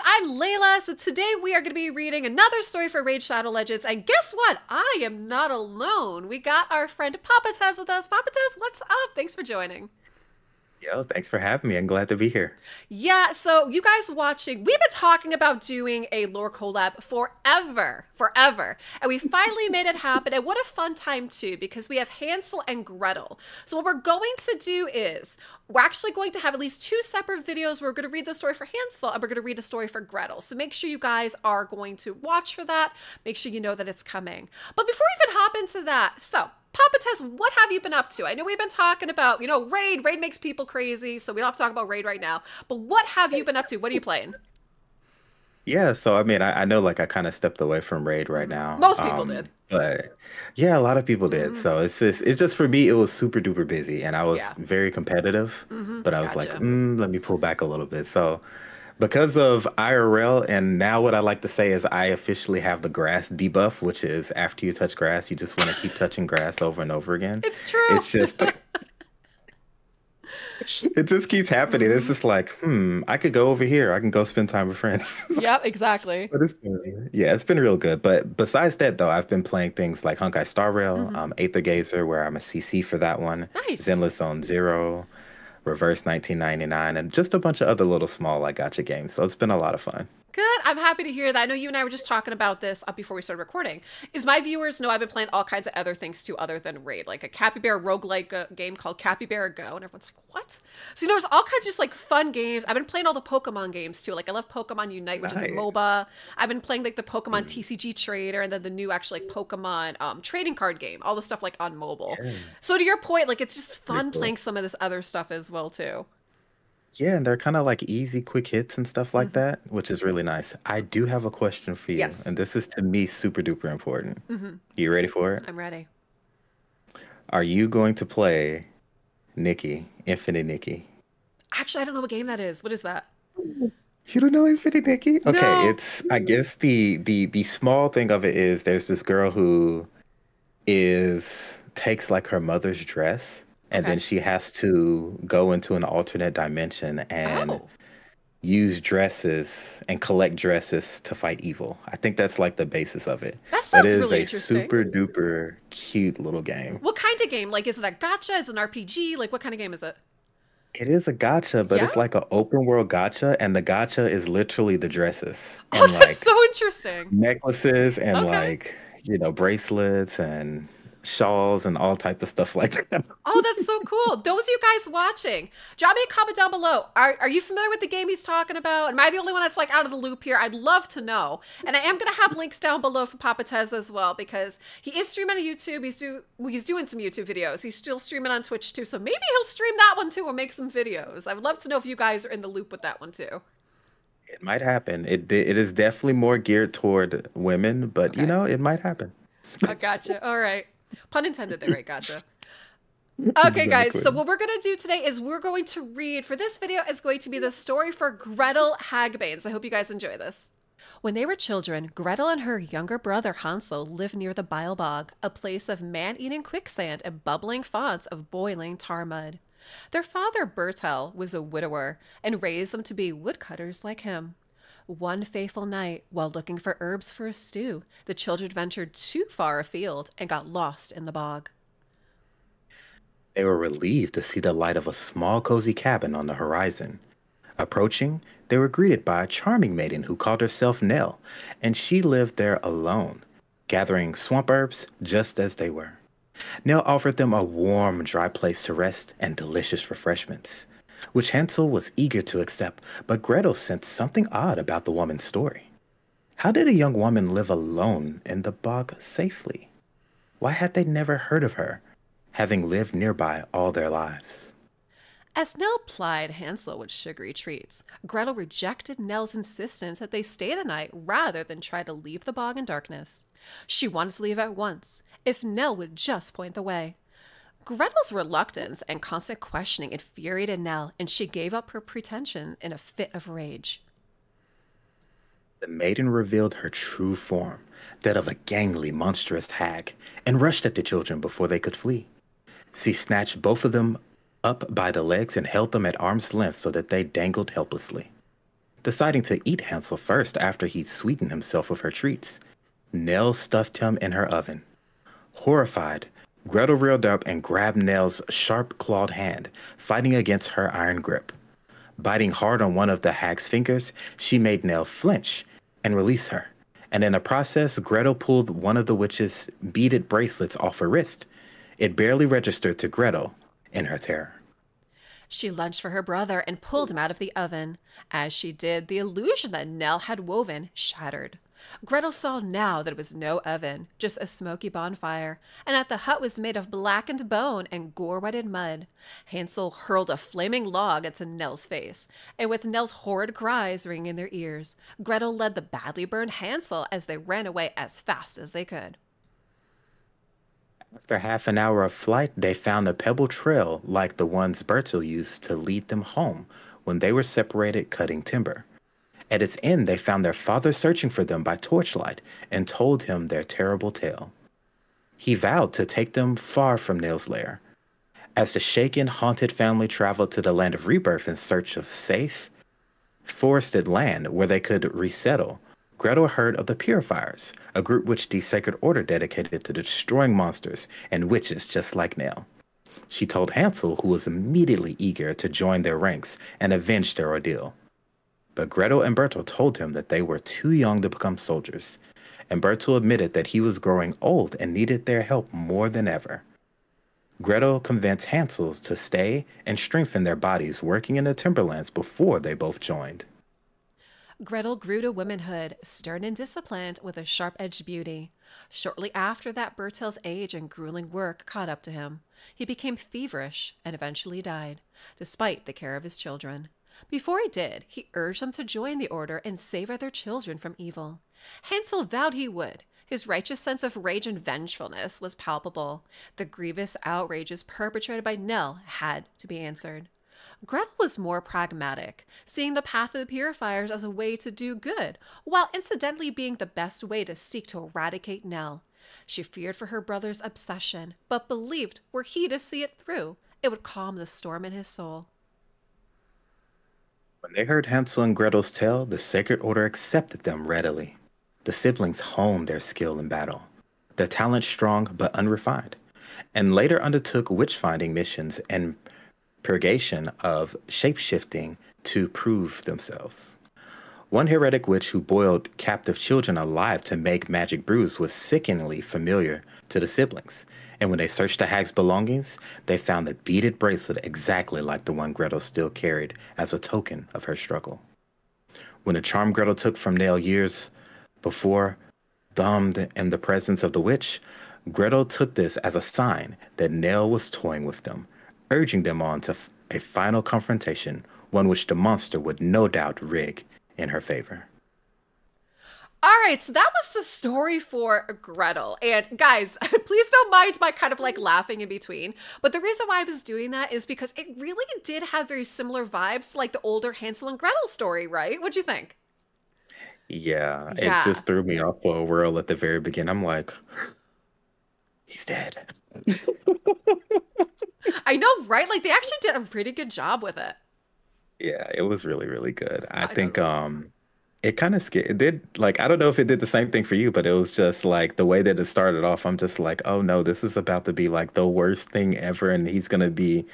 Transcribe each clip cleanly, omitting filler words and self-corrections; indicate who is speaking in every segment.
Speaker 1: I'm Layla. So today we are going to be reading another story for Raid Shadow Legends. And guess what? I am not alone. We got our friend Papa Tez with us. Papa Tez, what's up? Thanks for joining.
Speaker 2: Yo, thanks for having me. I'm glad to be here.
Speaker 1: Yeah, so you guys watching, we've been talking about doing a lore collab forever. And we finally made it happen. And what a fun time too, because we have Hansel and Gretel. So what we're going to do is, we're actually going to have at least two separate videos where we're going to read the story for Hansel and we're going to read a story for Gretel. So make sure you guys are going to watch for that. Make sure you know that it's coming. But before we even hop into that, so Papa Tess, what have you been up to? I know we've been talking about, Raid. Raid makes people crazy, so we don't have to talk about Raid right now. But what have you been up to? What are you playing?
Speaker 2: Yeah, so I mean, I know like I kind of stepped away from Raid right now.
Speaker 1: Most people did.
Speaker 2: But yeah, a lot of people did. So it's just for me, it was super duper busy and I was
Speaker 1: Yeah.
Speaker 2: very competitive, but I was like,
Speaker 1: Gotcha.
Speaker 2: let me pull back a little bit. So because of IRL, and now what I like to say is I officially have the grass debuff, which is after you touch grass, you just want to keep touching grass over and over again.
Speaker 1: It's true.
Speaker 2: It's just it just keeps happening. It's just like, I could go over here. I can go spend time with friends.
Speaker 1: Yep, exactly.
Speaker 2: But yeah, it's been real good. But besides that, though, I've been playing things like Honkai Star Rail, Aether Gazer, where I'm a CC for that one,
Speaker 1: Nice.
Speaker 2: Zenless Zone Zero, Reverse 1999, and just a bunch of other little small like gotcha games. So it's been a lot of fun.
Speaker 1: Good. I'm happy to hear that. I know you and I were just talking about this up before we started recording. Is my viewers know I've been playing all kinds of other things too other than Raid, like a Capybara roguelike game called Capybara Go, and everyone's like, what? So there's all kinds of just like fun games. I've been playing all the Pokemon games too. Like I love Pokemon Unite, which is a
Speaker 2: Nice.
Speaker 1: MOBA. I've been playing like the Pokemon
Speaker 2: Mm,
Speaker 1: TCG Trader and then the new actually like Pokemon trading card game. All the stuff like on mobile.
Speaker 2: yeah,
Speaker 1: So to your point, like it's just
Speaker 2: pretty
Speaker 1: fun
Speaker 2: cool.
Speaker 1: playing some of this other stuff as well too.
Speaker 2: Yeah, and they're kind of like easy, quick hits and stuff like that, which is really nice. I do have a question for you,
Speaker 1: Yes.
Speaker 2: and this is to me super duper important. You ready for it?
Speaker 1: I'm ready.
Speaker 2: Are you going to play Nikki, Infinite Nikki?
Speaker 1: Actually, I don't know what game that is. What is that?
Speaker 2: You don't know Infinite Nikki? Okay,
Speaker 1: No.
Speaker 2: it's I guess the small thing of it is there's this girl who is takes like her mother's dress and then
Speaker 1: Okay.
Speaker 2: she has to go into an alternate dimension and
Speaker 1: Oh.
Speaker 2: use dresses and collect dresses to fight evil. I think that's like the basis of it.
Speaker 1: That
Speaker 2: But it
Speaker 1: sounds
Speaker 2: is
Speaker 1: really
Speaker 2: a
Speaker 1: interesting.
Speaker 2: super duper cute little game.
Speaker 1: What kind of game? Like, is it a gotcha? Is it an RPG? Like, what kind of game is it?
Speaker 2: It is a gotcha, but
Speaker 1: Yeah?
Speaker 2: it's like an open world gotcha, and the gotcha is literally the dresses
Speaker 1: Oh,
Speaker 2: and
Speaker 1: that's
Speaker 2: like
Speaker 1: so interesting.
Speaker 2: necklaces and
Speaker 1: Okay.
Speaker 2: like bracelets and shawls and all type of stuff like that.
Speaker 1: Oh, that's so cool. Those of you guys watching, drop me a comment down below. Are you familiar with the game he's talking about? Am I the only one that's like out of the loop here? I'd love to know. And I am gonna have links down below for Papa Tez as well because he is streaming on YouTube. He's doing some YouTube videos. He's still streaming on Twitch too. So maybe he'll stream that one too or make some videos. I would love to know if you guys are in the loop with that one too.
Speaker 2: It might happen. It is definitely more geared toward women, but
Speaker 1: Okay.
Speaker 2: it might happen.
Speaker 1: I gotcha. All right. Pun intended there, right? Gotcha. Okay, guys, so
Speaker 2: Exactly.
Speaker 1: what we're going to do today is we're going to read, for this video, is going to be the story for Gretel Hagbane. So I hope you guys enjoy this. When they were children, Gretel and her younger brother Hansel lived near the Bile Bog, a place of man-eating quicksand and bubbling fonts of boiling tar mud. Their father, Bertel, was a widower and raised them to be woodcutters like him. One fateful night, while looking for herbs for a stew, the children ventured too far afield and got lost in the bog.
Speaker 2: They were relieved to see the light of a small, cozy cabin on the horizon. Approaching, they were greeted by a charming maiden who called herself Nell, and she lived there alone, gathering swamp herbs just as they were. Nell offered them a warm, dry place to rest and delicious refreshments, which Hansel was eager to accept, but Gretel sensed something odd about the woman's story. How did a young woman live alone in the bog safely? Why had they never heard of her, having lived nearby all their lives?
Speaker 1: As Nell plied Hansel with sugary treats, Gretel rejected Nell's insistence that they stay the night rather than try to leave the bog in darkness. She wanted to leave at once, if Nell would just point the way. Gretel's reluctance and constant questioning infuriated Nell, and she gave up her pretension in a fit of rage.
Speaker 2: The maiden revealed her true form, that of a gangly, monstrous hag, and rushed at the children before they could flee. She snatched both of them up by the legs and held them at arm's length so that they dangled helplessly. deciding to eat Hansel first after he'd sweetened himself with her treats. Nell stuffed him in her oven. Horrified, Gretel reeled up and grabbed Nell's sharp clawed hand, fighting against her iron grip. Biting hard on one of the hag's fingers, she made Nell flinch and release her. And in the process, Gretel pulled one of the witch's beaded bracelets off her wrist. It barely registered to Gretel in her terror.
Speaker 1: She lunged for her brother and pulled him out of the oven. As she did, the illusion that Nell had woven shattered. Gretel saw now that it was no oven, just a smoky bonfire, and that the hut was made of blackened bone and gore-wetted mud. Hansel hurled a flaming log into Nell's face, and with Nell's horrid cries ringing in their ears, Gretel led the badly burned Hansel as they ran away as fast as they could.
Speaker 2: After half an hour of flight, they found a pebble trail like the ones Bertel used to lead them home when they were separated cutting timber. At its end, they found their father searching for them by torchlight and told him their terrible tale. He vowed to take them far from Nell's lair. As the shaken, haunted family traveled to the land of rebirth in search of safe, forested land where they could resettle, Gretel heard of the Purifiers, a group which the Sacred Order dedicated to destroying monsters and witches just like Nell. She told Hansel, who was immediately eager to join their ranks and avenge their ordeal. But Gretel and Bertel told him that they were too young to become soldiers, and Bertel admitted that he was growing old and needed their help more than ever. Gretel convinced Hansel to stay and strengthen their bodies working in the timberlands before they both joined.
Speaker 1: Gretel grew to womanhood, stern and disciplined, with a sharp-edged beauty. Shortly after that, Bertel's age and grueling work caught up to him. He became feverish and eventually died, despite the care of his children. Before he did, he urged them to join the order and save other children from evil. Hansel vowed he would. His righteous sense of rage and vengefulness was palpable. The grievous outrages perpetrated by Nell had to be answered. Gretel was more pragmatic, seeing the path of the Purifiers as a way to do good, while incidentally being the best way to seek to eradicate Nell. She feared for her brother's obsession, but believed were he to see it through, it would calm the storm in his soul.
Speaker 2: When they heard Hansel and Gretel's tale, the Sacred Order accepted them readily. The siblings honed their skill in battle, their talent strong but unrefined, and later undertook witch-finding missions and purgation of shape-shifting to prove themselves. One heretic witch who boiled captive children alive to make magic brews was sickeningly familiar to the siblings, and when they searched the hag's belongings, they found a beaded bracelet exactly like the one Gretel still carried as a token of her struggle. When the charm Gretel took from Nell years before, thumbed in the presence of the witch, Gretel took this as a sign that Nell was toying with them, urging them on to a final confrontation, one which the monster would no doubt rig in her favor.
Speaker 1: All right, so that was the story for Gretel. And guys, please don't mind my kind of like laughing in between. But the reason why I was doing that is because it really did have very similar vibes to like the older Hansel and Gretel story, right? What'd you think?
Speaker 2: Yeah, it
Speaker 1: Yeah.
Speaker 2: just threw me off for a whirl at the very beginning. I'm like, he's dead.
Speaker 1: I know, right? Like they actually did a pretty good job with it.
Speaker 2: Yeah, it was really, really good. I
Speaker 1: I thought it
Speaker 2: think
Speaker 1: was.
Speaker 2: it kind of scared it did like I don't know if it did the same thing for you, but it was just like the way that it started off, I'm just like, oh no, this is about to be like the worst thing ever and he's gonna be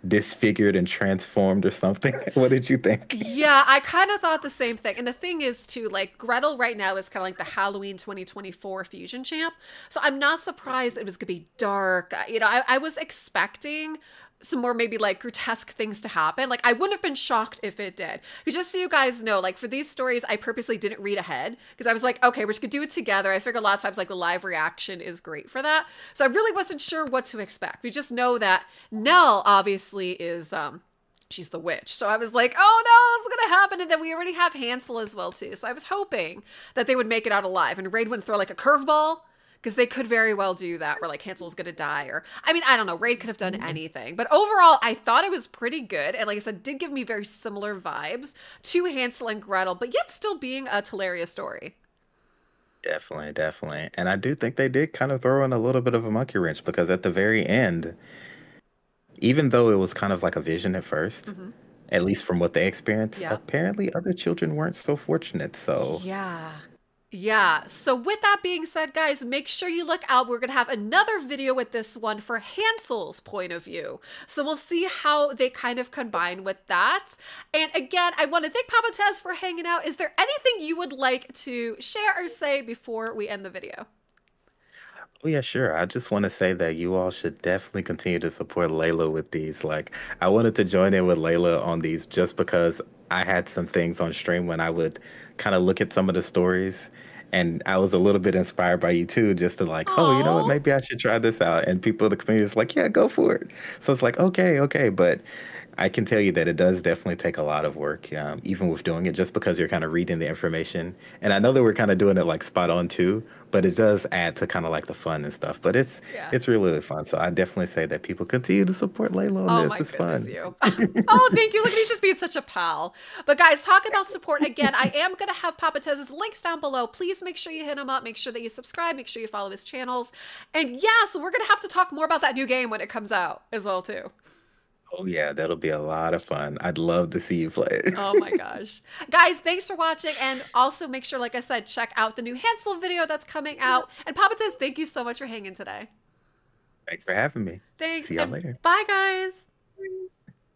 Speaker 2: disfigured and transformed or something. What did you think?
Speaker 1: Yeah, I kind of thought the same thing. And the thing is, too, like Gretel right now is kind of like the Halloween 2024 fusion champ. So I'm not surprised it was going to be dark. I was expecting some more maybe like grotesque things to happen. Like I wouldn't have been shocked if it did. Because just so you guys know, like for these stories, I purposely didn't read ahead because I was like, okay, we're just gonna do it together. I figure a lot of times like the live reaction is great for that. So I really wasn't sure what to expect. We just know that Nell obviously is she's the witch. So I was like, oh no, it's gonna happen. And then we already have Hansel as well too. So I was hoping that they would make it out alive and Raid wouldn't throw like a curveball because they could very well do that where like Hansel's gonna die or I mean, I don't know, Raid could have done anything. But overall, I thought it was pretty good. And like I said, did give me very similar vibes to Hansel and Gretel, but yet still being a Teleria story.
Speaker 2: Definitely, definitely. And I do think they did kind of throw in a little bit of a monkey wrench because at the very end, even though it was kind of like a vision at first,
Speaker 1: Mm-hmm.
Speaker 2: At least from what they experienced.
Speaker 1: Yeah.
Speaker 2: Apparently, other children weren't so fortunate. So,
Speaker 1: Yeah. Yeah. So with that being said, guys, make sure you look out. We're going to have another video with this one for Hansel's point of view. So we'll see how they kind of combine with that. And again, I want to thank Papa Tez for hanging out. Is there anything you would like to share or say before we end the video?
Speaker 2: oh yeah, sure. I just want to say that you all should definitely continue to support Layla with these. Like, I wanted to join in with Layla on these just because I had some things on stream when I would kind of look at some of the stories, and I was a little bit inspired by you too, just to like, oh, you know what,
Speaker 1: Oh,
Speaker 2: maybe I should try this out. And people in the community is like, yeah, go for it. So it's like, okay, okay, but I can tell you that it does definitely take a lot of work, even with doing it, just because you're kind of reading the information. And I know that we're kind of doing it like spot on too, but it does add to kind of like the fun and stuff. But it's
Speaker 1: yeah.
Speaker 2: it's really, really fun. So I definitely say that people continue to support Layla on
Speaker 1: Oh
Speaker 2: this.
Speaker 1: my
Speaker 2: It's
Speaker 1: goodness,
Speaker 2: fun.
Speaker 1: you. Oh, thank you. Look at me just being such a pal. But guys, talk about support again. I am going to have Papa Tez's links down below. Please make sure you hit him up. Make sure that you subscribe. Make sure you follow his channels. And yes, we're going to have to talk more about that new game when it comes out as well, too.
Speaker 2: Oh yeah, that'll be a lot of fun. I'd love to see you play.
Speaker 1: Oh my gosh. Guys, thanks for watching. And also make sure, like I said, check out the new Hansel video that's coming out. And Papa Tez, thank you so much for hanging today.
Speaker 2: Thanks for having me.
Speaker 1: Thanks.
Speaker 2: See y'all
Speaker 1: And
Speaker 2: later.
Speaker 1: bye, guys.